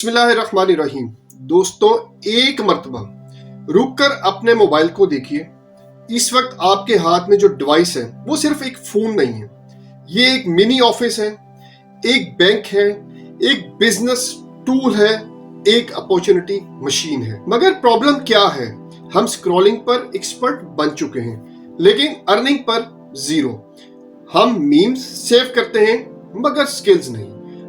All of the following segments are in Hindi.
बिस्मिल्लाहिर्रहमानिर्रहीम। दोस्तों, एक मर्तबा रुक कर अपने मोबाइल को देखिए। इस वक्त आपके हाथ में जो डिवाइस है वो सिर्फ एक फोन नहीं है, ये एक मिनी ऑफिस है, एक बैंक है, एक बिजनेस टूल है, एक अपॉर्चुनिटी मशीन है। मगर प्रॉब्लम क्या है? हम स्क्रॉलिंग पर एक्सपर्ट बन चुके हैं लेकिन अर्निंग पर जीरो। हम मीम्स सेव करते हैं मगर स्किल्स नहीं।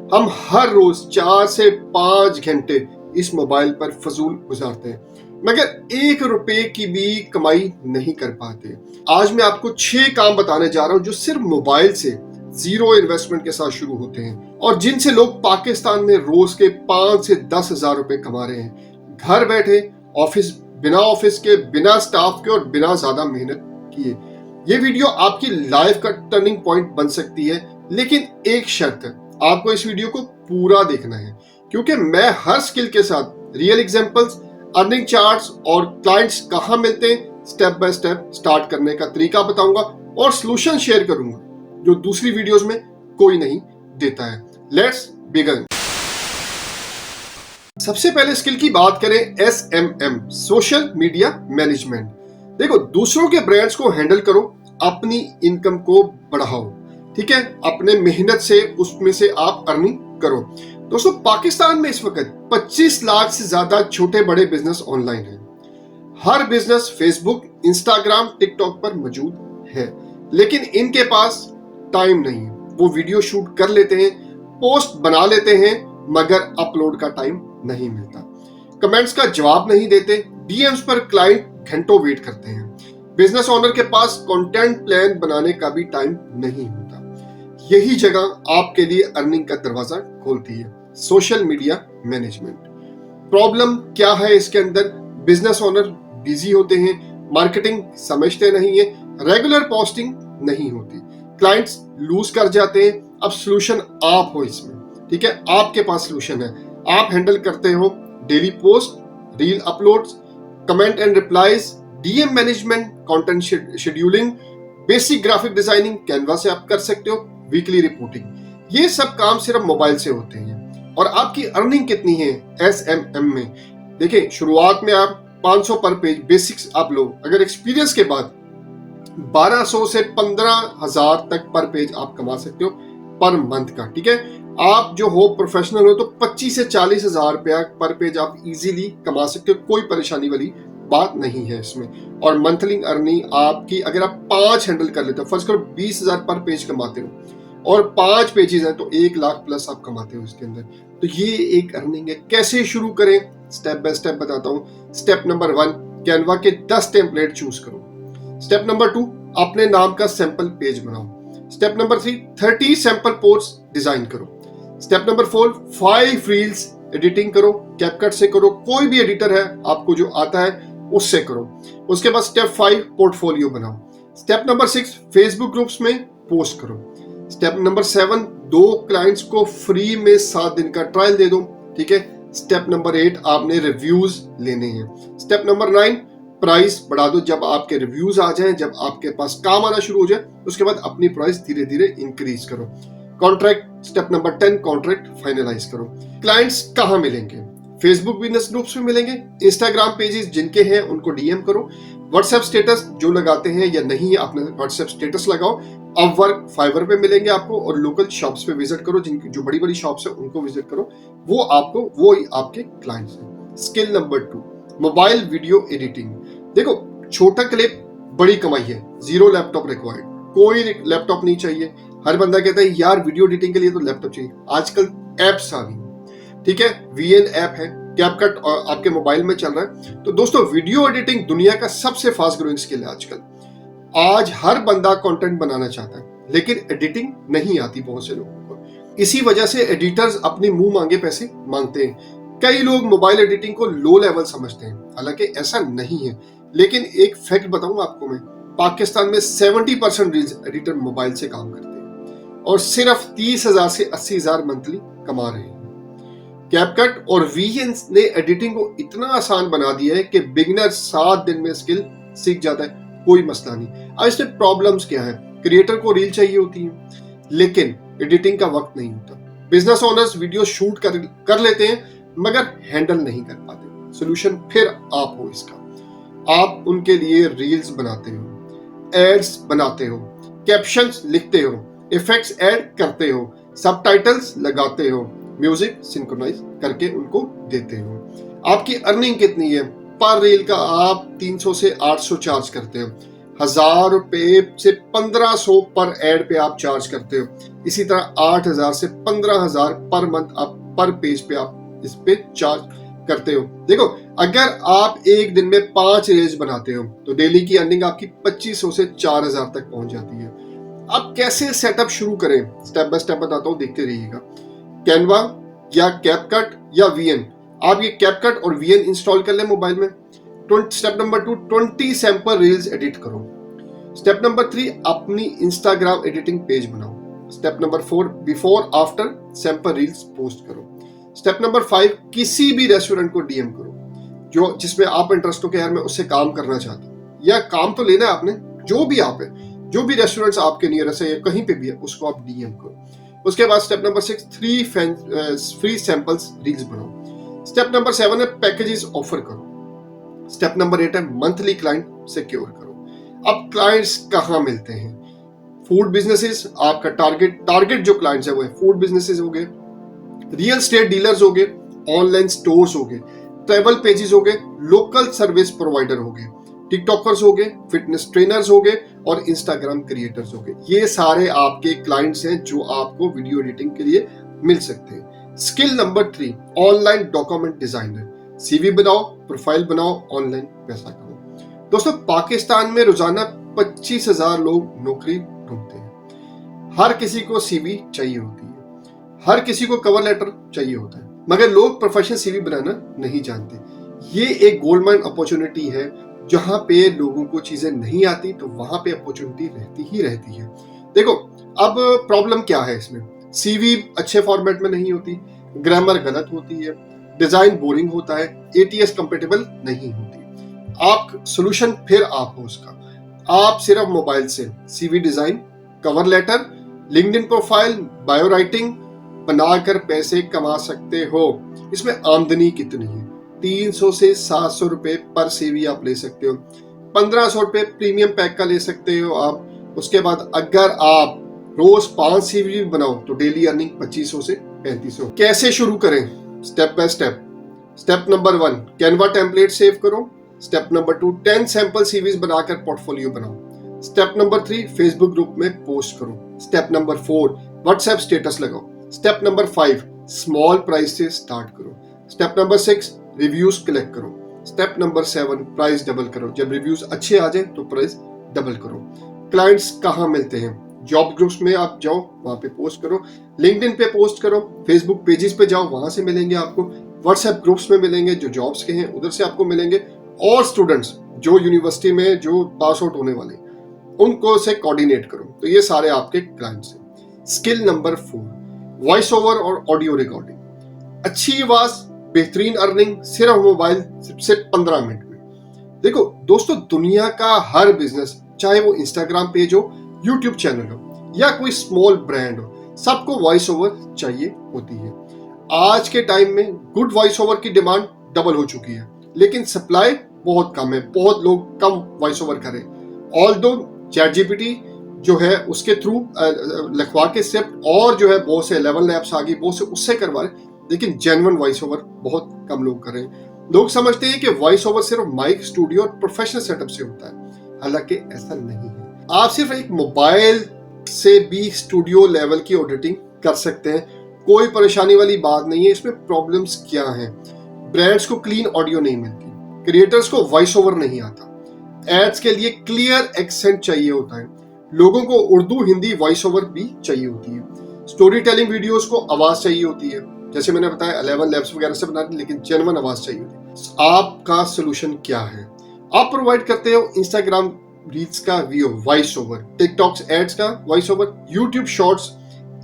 हम हर रोज 4 से 5 घंटे इस मोबाइल पर फजूल गुजारते हैं मगर 1 रुपए की भी कमाई नहीं कर पाते। आज मैं आपको 6 काम बताने जा रहा हूं जो सिर्फ मोबाइल से जीरो इन्वेस्टमेंट के साथ शुरू होते हैं और जिनसे लोग पाकिस्तान में रोज के 5 से 10 हजार रुपए कमा रहे हैं, घर बैठे, ऑफिस के, बिना स्टाफ के और बिना ज्यादा मेहनत किए। ये वीडियो आपकी लाइफ का टर्निंग पॉइंट बन सकती है, लेकिन एक शर्त है, आपको इस वीडियो को पूरा देखना है क्योंकि मैं हर स्किल के साथ रियल एग्जांपल्स, अर्निंग चार्ट्स और क्लाइंट्स कहां मिलते हैं स्टेप बाय स्टेप स्टार्ट करने का तरीका बताऊंगा और सॉल्यूशन शेयर करूंगा जो दूसरी वीडियोस में कोई नहीं देता है। Let's begin. सबसे पहले स्किल की बात करें, SMM, सोशल मीडिया मैनेजमेंट। देखो, दूसरों के ब्रांड्स को हैंडल करो, अपनी इनकम को बढ़ाओ, ठीक है? अपने मेहनत से उसमें से आप अर्निंग करो। दोस्तों, पाकिस्तान में इस वक्त 25 लाख से ज्यादा छोटे बड़े बिजनेस ऑनलाइन हैं। हर बिजनेस फेसबुक, इंस्टाग्राम, टिकटॉक पर मौजूद है, लेकिन इनके पास टाइम नहीं है। वो वीडियो शूट कर लेते हैं, पोस्ट बना लेते हैं, मगर अपलोड का टाइम नहीं मिलता, कमेंट्स का जवाब नहीं देते, डीएम्स पर क्लाइंट घंटों वेट करते हैं। बिजनेस ओनर के पास कंटेंट प्लान बनाने का भी टाइम नहीं होता। यही जगह आपके लिए अर्निंग का दरवाजा खोलती है, सोशल मीडिया मैनेजमेंट। प्रॉब्लम क्या है इसके अंदर? बिजनेस ओनर बिजी होते हैं, मार्केटिंग समझते नहीं है, रेगुलर पोस्टिंग नहीं होती, क्लाइंट्स लूज कर जाते हैं। अब सॉल्यूशन आप हो इसमें, ठीक है? आपके पास सॉल्यूशन है। आप हैंडल करते हो daily post, reel uploads, comment and replies, DM management, content scheduling, basic graphic designing Canva से आप कर सकते हो, वीकली रिपोर्टिंग। ये सब काम सिर्फ मोबाइल से होते हैं। और आपकी अर्निंग कितनी है SMM में? देखिए, शुरुआत में आप 500 पर पेज बेसिक्स आप लो, अगर एक्सपीरियंस के बाद 1200 से 15,000 तक पर पेज आप कमा सकते हो पर मंथ का, ठीक है? आप जो हो प्रोफेशनल हो तो 25 से 40 हजार रुपया पर पेज आप इजीली कमा सकते हो, कोई परेशानी वाली बात नहीं है इसमें। और मंथली अर्निंग आपकी, अगर आप 5 हैंडल कर लेते हो, फर्स्ट करो 20,000 पर पेज कमाते हो और 5 पेजेस हैं तो 1 लाख प्लस आप कमाते हो इसके अंदर। तो ये एक अर्निंग है। कैसे शुरू करें? स्टेप बाय स्टेप बताता हूँ। स्टेप नंबर 1, कैनवा के 10 टेम्पलेट चूज करो। स्टेप नंबर 2, अपने नाम का सैंपल पेज बनाओ। Step number 3, 30 sample post design करो। स्टेप नंबर 4, 5 रील्स एडिटिंग करो, कैपकट से करो, कोई भी एडिटर है आपको जो आता है उससे करो। उसके बाद स्टेप 5, पोर्टफोलियो बनाओ। स्टेप नंबर 6, फेसबुक ग्रुप्स में पोस्ट करो। स्टेप नंबर 7, 2 क्लाइंट्स को फ्री में 7 दिन का ट्रायल दे दो, ठीक है? स्टेप नंबर 8, आपने रिव्यूज लेने हैं। स्टेप नंबर 9, प्राइस बढ़ा दो। जब आपके रिव्यूज आ जाएं, जब आपके पास काम आना शुरू हो जाए, उसके बाद अपनी प्राइस धीरे धीरे इंक्रीज करो। Contract, step number 10, contract finalize करो। क्लाइंट्स कहां मिलेंगे? फेसबुक बिजनेस ग्रुप्स में मिलेंगे, इंस्टाग्राम पेजेस जिनके हैं उनको डीएम करो, व्हाट्सएप स्टेटस जो लगाते हैं या नहीं अपने व्हाट्सएप स्टेटस लगाओ। अपवर्क, फाइवर पे मिलेंगे आपको, और लोकल शॉप्स पे विजिट करो, जिनकी जो बड़ी बड़ी शॉप्स है उनको विजिट करो, वो आपके क्लाइंट्स हैं। Skill number 2, mobile video editing. देखो, छोटा क्लिप बड़ी कमाई है, जीरो लैपटॉप रिक्वायर्ड, कोई लैपटॉप नहीं चाहिए। हर बंदा कहता है यार वीडियो एडिटिंग के लिए तो लैपटॉप चाहिए। आजकल एप्स आ गई, ठीक है? VN ऐप है, कैपकट आपके मोबाइल में चल रहा है। तो दोस्तों, वीडियो एडिटिंग दुनिया का सबसे फास्ट ग्रोइंग स्किल है आजकल। आज हर बंदा कंटेंट बनाना चाहता है लेकिन एडिटिंग नहीं आती बहुत से लोगों को। इसी वजह से एडिटर्स अपने मुंह मांगे पैसे मांगते हैं। कई लोग मोबाइल एडिटिंग को लो लेवल समझते हैं, हालांकि ऐसा नहीं है। लेकिन एक फैक्ट बताऊं आपको मैं, पाकिस्तान में 70% रील्स एडिटर मोबाइल से काम करते हैं और सिर्फ 30,000 से 80,000 मंथली कमा रहे हैं। कैपकट और VN ने एडिटिंग को इतना आसान बना दिया है कि बिगिनर 7 दिन में स्किल सीख जाता है, कोई मसला नहीं। अब इसमें प्रॉब्लम्स क्या है? क्रिएटर को रील चाहिए होती है लेकिन एडिटिंग का वक्त नहीं होता। बिजनेस ओनर्स वीडियो शूट कर लेते हैं मगर हैंडल नहीं कर पाते। सोल्यूशन फिर आप हो इसका। आप उनके लिए रील्स बनाते हो, एड्स बनाते हो, कैप्शंस लिखते हो, इफेक्ट्स ऐड करते हो, सबटाइटल्स लगाते हो, म्यूजिक सिंक्रोनाइज करके उनको देते हो। आपकी अर्निंग कितनी है? पर रील का आप 300 से 800 चार्ज करते हो। 1000 रुपए से 1500 पर एड पे आप चार्ज करते हो। इसी तरह 8000 से 15000 पर मंथ आप पर पेज पे आप इस पे चार्ज करते हो। देखो, अगर आप एक दिन में 5 रील्स बनाते हो तो डेली की अर्निंग आपकी 2500 से 4000 तक पहुंच जाती है। आप कैसे सेटअप शुरू करें, स्टेप बाय स्टेप बताता हूं, देखते रहिएगा। कैनवा या कैपकट या वीएन, आप ये कैपकट और वीएन इंस्टॉल कर लें मोबाइल में। Step number 2, 20 sample reels edit करो। स्टेप नंबर 3, अपनी इंस्टाग्राम एडिटिंग पेज बनाओ। Step number 4, before after sample reels post करो। स्टेप नंबर 5, किसी भी रेस्टोरेंट को डीएम करो जो जिसमें आप इंटरेस्ट हो कि यार मैं उससे काम करना चाहता हूँ, या काम तो लेना है आपने, जो भी आप है, जो भी रेस्टोरेंट्स आपके नियरेस्ट है या कहीं पे भी है, उसको आप डीएम करो। उसके बाद step number 6, 3 free samples reels बनाओ। स्टेप नंबर 7 है पैकेजेस ऑफर करो। स्टेप नंबर 8 है मंथली क्लाइंट सिक्योर करो। अब क्लाइंट्स कहाँ मिलते हैं? फूड बिजनेसेस, आपका टारगेट जो क्लाइंट्स है वो है फूड बिजनेसेस हो गए, रियल एस्टेट डीलर्स हो गए, ऑनलाइन स्टोर्स हो गए, ट्रैवल पेजेस हो गए, लोकल सर्विस प्रोवाइडर हो गए, टिकटॉकर्स हो गए, फिटनेस ट्रेनर्स हो गए और इंस्टाग्राम क्रिएटर्स हो गए। ये सारे आपके क्लाइंट्स हैं जो आपको वीडियो एडिटिंग के लिए मिल सकते हैं। Skill number 3, online document designer. CV बनाओ, प्रोफाइल बनाओ, ऑनलाइन पैसा कमाओ। दोस्तों, पाकिस्तान में रोजाना 25,000 लोग नौकरी ढूंढते हैं। हर किसी को सीवी चाहिए होती है, हर किसी को कवर लेटर चाहिए होता है, मगर लोग प्रोफेशनल सीवी बनाना नहीं जानते। ये एक गोल्ड माइन अपॉर्चुनिटी है। जहां पे लोगों को चीजें नहीं आती तो वहां पे अपॉर्चुनिटी रहती ही रहती है। देखो, अब प्रॉब्लम क्या है इसमें? सीवी अच्छे फॉर्मेट में नहीं होती, ग्रामर गलत होती है, डिजाइन बोरिंग होता है, एटीएस कंपेटेबल नहीं होती। आप सोल्यूशन फिर आप हो उसका। आप सिर्फ मोबाइल से CV design, cover letter, LinkedIn profile, bio writing बनाकर पैसे कमा सकते हो। इसमें आमदनी कितनी है? 300 से 700 रुपए पर सीवी आप ले सकते हो। 1500 रुपए प्रीमियम पैक का ले सकते हो आप। उसके बाद अगर आप रोज 5 सीवी बनाओ तो डेली अर्निंग 2500 से 3500। कैसे शुरू करें? Step by step. Step number 1, Canva template save करो। स्टेप नंबर 2, 10 सैंपल सीवीज बनाकर पोर्टफोलियो बनाओ। स्टेप नंबर 3, फेसबुक ग्रुप में पोस्ट करो। स्टेप नंबर 4, व्हाट्सएप स्टेटस लगाओ। स्टेप नंबर 5, स्मॉल प्राइस से स्टार्ट करो। स्टेप नंबर 6, रिव्यूज कलेक्ट करो। स्टेप नंबर 7, प्राइस डबल करो। जब रिव्यूज अच्छे आ जाए तो प्राइस डबल करो। क्लाइंट्स कहाँ मिलते हैं? जॉब ग्रुप्स में आप जाओ, वहां पे पोस्ट करो, लिंक्डइन पे पोस्ट करो, फेसबुक पेजेस पे जाओ, वहां से मिलेंगे आपको, व्हाट्सएप ग्रुप्स में मिलेंगे, जो जॉब्स के हैं उधर से आपको मिलेंगे, और स्टूडेंट्स जो यूनिवर्सिटी में जो पास आउट होने वाले उनको से कोऑर्डिनेट करो। तो ये सारे आपके क्लाइंट्स हैं। स्किल नंबर 4, वॉइस ओवर और ऑडियो रिकॉर्डिंग। अच्छी आवाज, बेहतरीन अर्निंग, सिर्फ मोबाइल से 15 मिनट में। देखो दोस्तों, दुनिया का हर बिजनेस, चाहे वो इंस्टाग्राम पेज हो, यूट्यूब चैनल हो या कोई स्मॉल ब्रांड हो, सबको वॉइस ओवर चाहिए होती है। आज के टाइम में गुड वॉइस ओवर की डिमांड डबल हो चुकी है, लेकिन सप्लाई बहुत कम है। बहुत लोग कम वॉइस ओवर करें। ऑल्दो चैट जीपीटी जो है उसके थ्रू लिखवा के स्क्रिप्ट, और जो है बहुत से 11 लैब्स आ गई, बहुत से उससे करवा रहे, लेकिन जेन्युइन वॉइस ओवर बहुत कम लोग कर रहे हैं। लोग समझते हैं कि वॉइस ओवर सिर्फ माइक, स्टूडियो और प्रोफेशनल सेटअप से होता है, हालांकि ऐसा नहीं है। आप सिर्फ एक मोबाइल से भी स्टूडियो लेवल की ऑडिटिंग कर सकते हैं, कोई परेशानी वाली बात नहीं है। इसमें प्रॉब्लम्स क्या हैं? ब्रांड्स को क्लीन ऑडियो नहीं मिलती, क्रिएटर्स को वॉइस ओवर नहीं आता, एड्स के लिए क्लियर एक्सेंट चाहिए होता है, लोगों को उर्दू हिंदी वॉइस ओवर भी चाहिए होती है, स्टोरी टेलिंग वीडियोस को आवाज चाहिए होती है, जैसे मैंने बताया 11 लैब्स वगैरह से बनाते, लेकिन जेन्युइन आवाज चाहिए होती है। आपका सोल्यूशन क्या है? आप प्रोवाइड करते हो इंस्टाग्राम रील्स का video voice over, TikToks ads का voice over, YouTube shorts,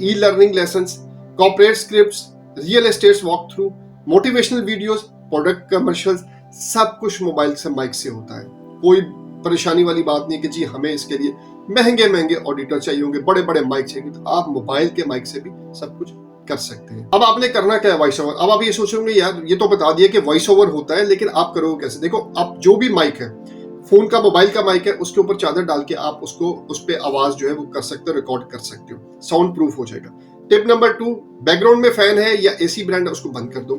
e learning lessons, corporate scripts, real estate walk through, motivational videos, product commercials, सब कुछ मोबाइल से माइक से होता है। कोई परेशानी वाली बात नहीं कि जी हमें इसके लिए महंगे महंगे ऑडिटर चाहिए होंगे, बड़े बड़े माइक चाहिए। तो आप मोबाइल के माइक से भी सब कुछ कर सकते हैं। अब आपने करना क्या है वॉइस ओवर। अब आप ये सोचोगे यार ये तो बता दिया कि वॉइस ओवर होता है, लेकिन आप करोगे कैसे। देखो, आप जो भी माइक है, फोन का, मोबाइल का माइक है, उसके ऊपर चादर डाल के आप उसको, उस पर आवाज जो है वो कर सकते हो, रिकॉर्ड कर सकते हो, साउंड प्रूफ हो जाएगा। टिप नंबर 2, बैकग्राउंड में फैन है या एसी ब्रांड है उसको बंद कर दो।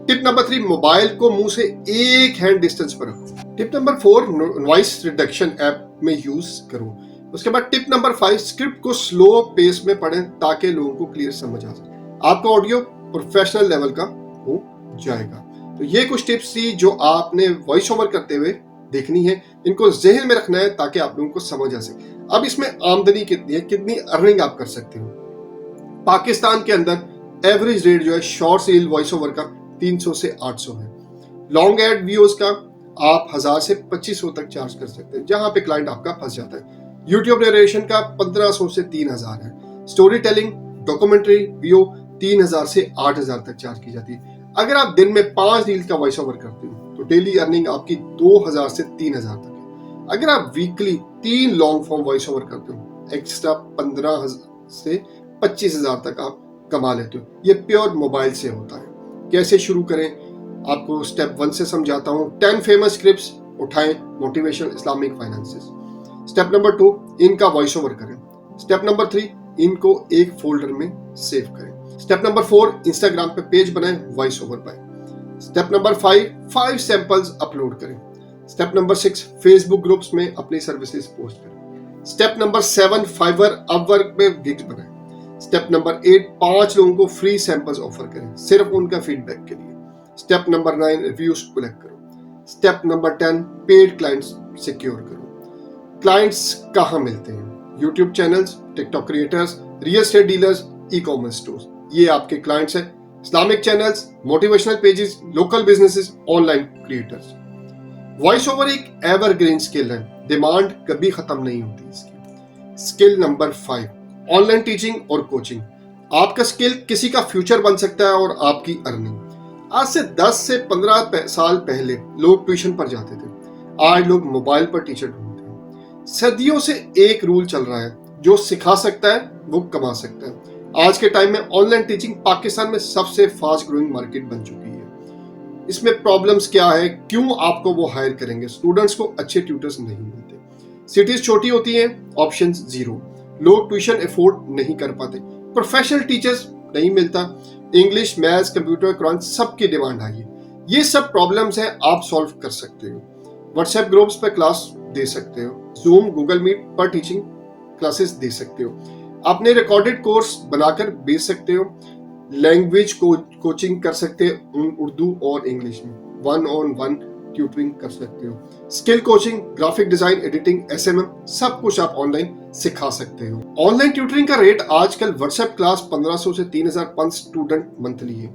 टिप नंबर 3, मोबाइल को मुंह से 1 हैंड डिस्टेंस पर रखो। Tip number 4, noise reduction app में यूज करो। उसके बाद टिप नंबर 5, स्क्रिप्ट को स्लो पेस में पढ़ें ताकि लोगों को क्लियर समझ आ जाए, आपका ऑडियो प्रोफेशनल लेवल का हो जाएगा। तो ये कुछ टिप्स थी जो आपने वॉइस ओवर करते हुए देखनी है, इनको जहन में रखना है ताकि आप लोगों को समझ आ सके। अब इसमें आमदनी कितनी है, कितनी अर्निंग आप कर सकते हो। पाकिस्तान के अंदर एवरेज रेट जो है शॉर्ट रील वॉइस ओवर का 300 से 800 है। लॉन्ग एड वीडियोस का आप 1000 से 2500 तक चार्ज कर सकते हैं, जहां पे क्लाइंट आपका फंस जाता है। यूट्यूब नरेशन का 1500 से 3000 है। स्टोरी टेलिंग, डॉक्यूमेंट्री, वीडियो 3000 से 8000 तक चार्ज की जाती है। अगर आप दिन में 5 रील का वॉइस ओवर करते हो तो डेली अर्निंग आपकी 2000 से 3000 तक है। अगर आप weekly 3 long form voice over करते हो, एक्स्ट्रा 15 से 25,000 तक आप कमा लेते हो। ये प्योर मोबाइल से होता है। कैसे शुरू करें, आपको स्टेप 1 से समझाता हूँ। 10 फेमस स्क्रिप्ट्स उठाएं, motivational, Islamic, finances. Step number 2, इनका वॉइस ओवर करें। स्टेप नंबर 3, इनको एक फोल्डर में सेव करें। स्टेप नंबर 4, इंस्टाग्राम पे पेज बनाएं, वॉइस ओवर पाएं। स्टेप नंबर 5 सैंपल्स अपलोड करें। स्टेप नंबर 6, फेसबुक ग्रुप्स में अपनी सर्विसेज पोस्ट करें। स्टेप नंबर 7, फाइवर, अपवर्क में गिग्स बनाएं। स्टेप नंबर 8, 5 लोगों को फ्री सैंपल्स ऑफर करें, सिर्फ उनका फीडबैक के लिए। स्टेप नंबर 9, रिव्यूज कलेक्ट करो। Step number 10, paid clients secure करो। क्लाइंट्स कहाँ मिलते हैं? YouTube channels, TikTok creators, real estate dealers, e commerce stores, ये आपके क्लाइंट्स हैं। Islamic channels, motivational pages, local businesses, online creators. Voice over एक एवरग्रीन स्किल है, डिमांड कभी खत्म नहीं होती इसकी। स्किल नंबर 5, ऑनलाइन टीचिंग और कोचिंग। आपका स्किल किसी का फ्यूचर बन सकता है और आपकी अर्निंग। आज से 10 से 15 साल पहले लोग ट्यूशन पर जाते थे, आज लोग मोबाइल पर टीचर ढूंढते हैं। सदियों से एक रूल चल रहा है, जो सिखा सकता है वो कमा सकता है। आज के टाइम में ऑनलाइन टीचिंग पाकिस्तान में सबसे फास्ट ग्रोइंग मार्केट बन चुकी है। इसमें प्रॉब्लम्स क्या है, क्यों आपको वो हायर करेंगे? स्टूडेंट्स को अच्छे ट्यूटर्स नहीं मिलते, सिटीज छोटी होती हैं, ऑप्शंस जीरो, लोग ट्यूशन अफोर्ड नहीं कर पाते, प्रोफेशनल टीचर्स नहीं मिलता, इंग्लिश, मैथ्स, कंप्यूटर, कुरान सबकी डिमांड आई है। ये सब प्रॉब्लम्स हैं, आप सॉल्व कर सकते हो। व्हाट्सएप ग्रुप्स पर क्लास दे सकते हो, जूम, गूगल मीट पर टीचिंग क्लासेस दे सकते हो, अपने रिकॉर्डेड कोर्स बनाकर बेच सकते हो, लैंग्वेज कोचिंग कर सकते हो, उर्दू और इंग्लिश में 1-on-1 ट्यूटरिंग कर सकते हो, skill coaching, graphic design, editing, SMM, सब कुछ आप ऑनलाइन सिखा सकते हो। ऑनलाइन ट्यूटरिंग का रेट आजकल व्हाट्सएप क्लास 1500 से 3000 पर स्टूडेंट मंथली है।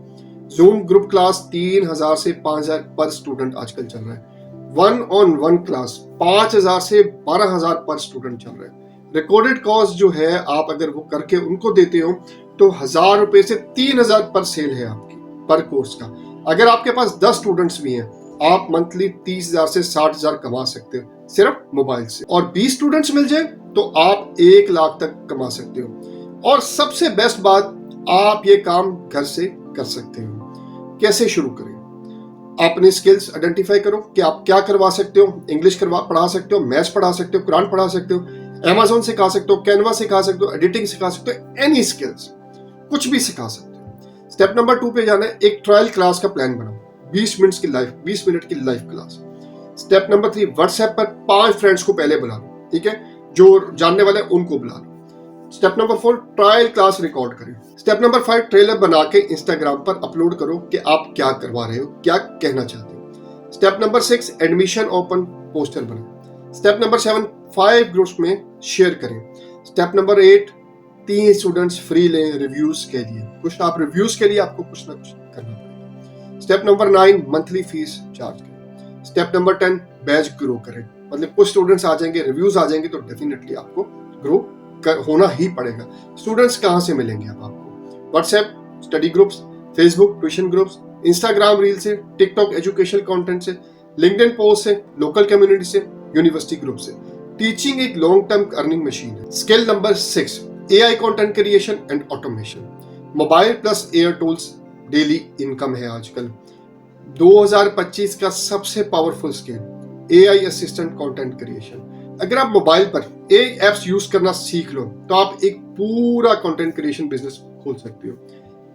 जूम ग्रुप क्लास 3000 से 5000 पर स्टूडेंट आजकल चल रहा है। 1-on-1 क्लास 5000 से 12000 पर स्टूडेंट चल रहा है। रिकॉर्डेड कॉस्ट जो है, आप अगर वो करके उनको देते हो तो 1000 रुपए से 3000 पर सेल है आपकी पर कोर्स का। अगर आपके पास 10 स्टूडेंट्स भी हैं, आप मंथली 30,000 से 60,000 कमा सकते हो सिर्फ मोबाइल से। और 20 स्टूडेंट्स मिल जाए तो आप 1 लाख तक कमा सकते हो। और सबसे बेस्ट बात, आप ये काम घर से कर सकते हो। कैसे शुरू करें? अपने स्किल्स आइडेंटिफाई करो कि आप क्या करवा सकते हो। इंग्लिश पढ़ा सकते हो, मैथ्स पढ़ा सकते हो, कुरान पढ़ा सकते हो, Amazon सिखा सकते हो, कैनवा सिखा सकते हो, एडिटिंग सिखा सकते हो, एनी स्किल्स, कुछ भी सिखा सकते हो। स्टेप नंबर 2 पे जाना है, एक ट्रायल क्लास का प्लान बनाओ, 20 मिनट की live class. Step number 3, WhatsApp पर 5 फ्रेंड्स को पहले बुला लो, ठीक है, जो जानने वाले हैं उनको बुला लो। Step number 4, trial class record करें। स्टेप नंबर 5, ट्रेलर बना के इंस्टाग्राम पर अपलोड करो कि आप क्या करवा रहे हो, क्या कहना चाहते हो। Step number 6, admission open poster बनाएं। स्टेप नंबर 7, 5 ग्रुप्स में शेयर करें। स्टेप नंबर 8, 3 स्टूडेंट्स फ्री लें रिव्यूज के लिए, कुछ आप रिव्यूज के लिए आपको कुछ ना कुछ करना पड़ेगा। Step number 9, monthly fees charge करें। स्टेप नंबर 10, बैच ग्रो करें, मतलब कुछ स्टूडेंट्स आ जाएंगे, रिव्यूज आ जाएंगे तो डेफिनेटली आपको ग्रो होना ही पड़ेगा। स्टूडेंट्स कहाँ से मिलेंगे अब आपको? WhatsApp study groups, Facebook tuition groups, Instagram reel से, टिकटॉक एजुकेशनल कंटेंट से, लिंक्डइन पोस्ट से, लोकल कम्युनिटी से, यूनिवर्सिटी ग्रुप से। टीचिंग एक लॉन्ग टर्म अर्निंग मशीन है। Skill number 6, AI content creation and automation. Mobile plus air tools daily income है आजकल। 2025 का सबसे powerful skill AI assistant content creation. अगर आप मोबाइल पर एआई एप्स यूज करना सीख लो तो आप एक पूरा कंटेंट क्रिएशन बिजनेस खोल सकते हो।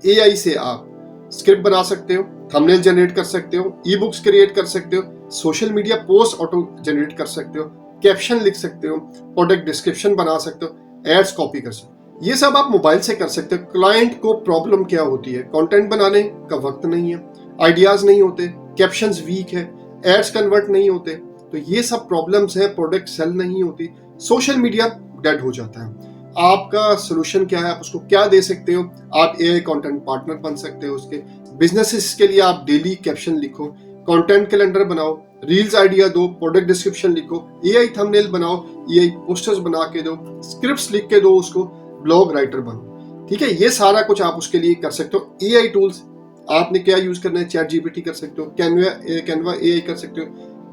एआई से आप स्क्रिप्ट बना सकते हो, थंबनेल जनरेट कर सकते हो, ई बुक्स क्रिएट कर सकते हो, social media post auto generate कर सकते हो, कैप्शन लिख सकते हो, प्रोडक्ट डिस्क्रिप्शन बना सकते हो, एड्स कॉपी कर सकते हो। ये सब आप मोबाइल से कर सकते हो। क्लाइंट को प्रॉब्लम क्या होती है? कंटेंट बनाने का वक्त नहीं है, आइडियाज नहीं होते, कैप्शंस वीक है, एड्स कन्वर्ट नहीं होते, तो ये सब प्रॉब्लम्स हैं। प्रोडक्ट सेल नहीं होती, सोशल मीडिया डेड हो जाता है। आपका सोल्यूशन क्या है? आप उसको क्या दे सकते हो? आप एआई कंटेंट पार्टनर बन सकते हो उसके। बिजनेसेस के लिए आप डेली कैप्शन लिखो, कंटेंट कैलेंडर बनाओ, रील्स आइडिया दो, प्रोडक्ट डिस्क्रिप्शन लिखो, एआई थंबनेल बनाओ, एआई पोस्टर्स बना के दो, स्क्रिप्ट्स लिख के दो उसको, ब्लॉग राइटर बनो। ठीक है, ये सारा कुछ आप उसके लिए कर सकते हो। एआई टूल्स आपने क्या यूज करना है? चैट जीपीटी कर सकते हो, कैनवा एआई कर सकते हो,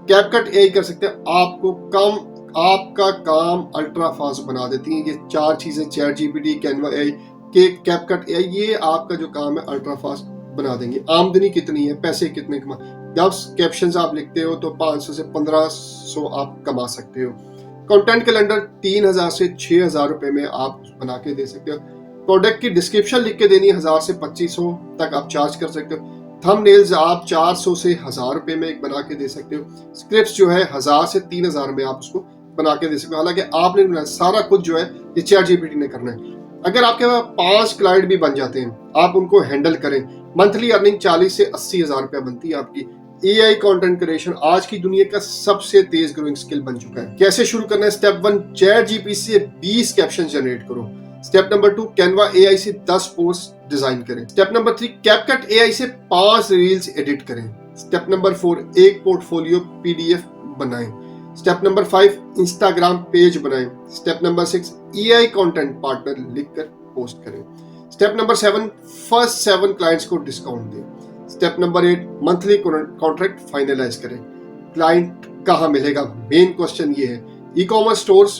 कैपकट एआई कर सकते हो। आपका काम अल्ट्रा फास्ट बना देती है ये चार चीजें, chat GPT, Canva AI, CapCut AI, ये आपका जो काम है अल्ट्रा फास्ट बना देंगे। आमदनी कितनी है, पैसे कितने कमा, जब कैप्शंस आप लिखते हो तो 500 से 1500 आप कमा सकते हो। कंटेंट कैलेंडर 3000 से 6000 रुपए में आप बना के दे सकते हो। प्रोडक्ट की डिस्क्रिप्शन लिख के देनी 1000 से 2500 तक आप चार्ज कर सकते हो। थंबनेल्स आप 400 से 1000 रुपए में एक बना के दे सकते हो। स्क्रिप्ट्स जो है 1000 से 3000 में आप उसको बना के दे सकते हो। हालांकि आपने बनाया सारा कुछ जो है ये चैट जीपीटी ने करना है। अगर आपके पास 5 क्लाइंट भी बन जाते हैं, आप उनको हैंडल करें, मंथली अर्निंग 40 से 80 हजार रुपया बनती है आपकी। एआई कंटेंट क्रिएशन आज की दुनिया का सबसे तेज ग्रोइंग स्किल बन चुका है। कैसे शुरू करना है? स्टेप 1, चैट जीपीटी से 20 कैप्शन जनरेट करो। स्टेप नंबर 2, कैनवा एआई से 10 पोस्ट डिजाइन करें। स्टेप नंबर 3, कैपकट एआई से 5 रील्स एडिट करें। स्टेप नंबर 4, एक पोर्टफोलियो पीडीएफ बनाएं। स्टेप नंबर 5, इंस्टाग्राम पेज बनाएं। Step number 6, AI content partner लिखकर पोस्ट करें। स्टेप नंबर 7, फर्स्ट 7 क्लाइंट्स को डिस्काउंट दें। Step number 8, monthly contract finalize करें। क्लाइंट कहाँ मिलेगा? मेन क्वेश्चन ये है। E commerce stores,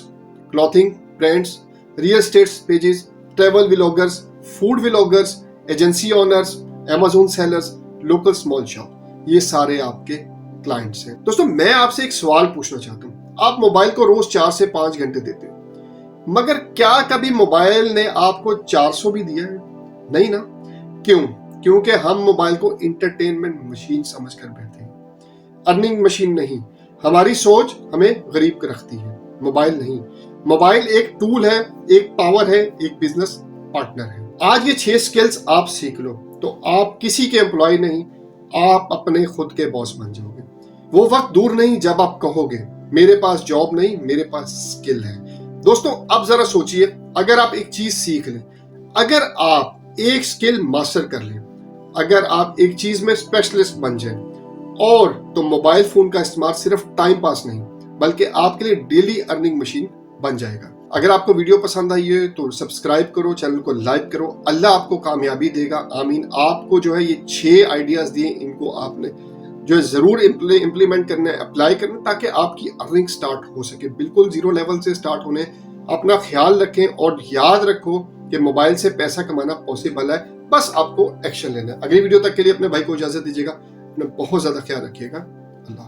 clothing brands, real estate pages, travel vloggers, food vloggers, agency owners, Amazon sellers, local small shop, ये सारे आपके क्लाइंट्स हैं। दोस्तों, मैं आपसे एक सवाल पूछना चाहता हूँ। आप मोबाइल को रोज 4 से 5 घंटे देते हो, मगर क्या कभी मोबाइल ने आपको 400 भी दिया है? नहीं ना। क्यों? क्योंकि हम मोबाइल को इंटरटेनमेंट मशीन समझकर बैठे हैं, अर्निंग मशीन नहीं। हमारी सोच हमें गरीब रखती है, मोबाइल नहीं। मोबाइल एक टूल है, एक पावर है, एक बिजनेस पार्टनर है। आज ये 6 स्किल्स आप सीख लो तो आप किसी के एम्प्लॉय नहीं, आप अपने खुद के बॉस बन जाओगे। वो वक्त दूर नहीं जब आप कहोगे मेरे पास जॉब नहीं, मेरे पास स्किल है। दोस्तों, अब जरा सोचिए, अगर आप एक चीज सीख लें, अगर आप एक स्किल मास्टर कर लें, अगर आप एक चीज में स्पेशलिस्ट बन जाएं, और तो मोबाइल फोन का इस्तेमाल सिर्फ टाइम पास नहीं बल्कि आपके लिए डेली अर्निंग मशीन बन जाएगा। अगर आपको वीडियो पसंद आई है तो सब्सक्राइब करो, चैनल को लाइक करो। अल्लाह आपको कामयाबी देगा, आमीन। आपको जो है ये 6 आइडियाज दिए, इनको आपने जो है जरूर इम्प्लीमेंट करना है, अप्लाई करना है, ताकि आपकी अर्निंग स्टार्ट हो सके। बिल्कुल 0 लेवल से स्टार्ट होने। अपना ख्याल रखें और याद रखो कि मोबाइल से पैसा कमाना पॉसिबल है, बस आपको एक्शन लेना है। अगली वीडियो तक के लिए अपने भाई को इजाजत दीजिएगा। अपना बहुत ज्यादा ख्याल रखिएगा। अल्लाह।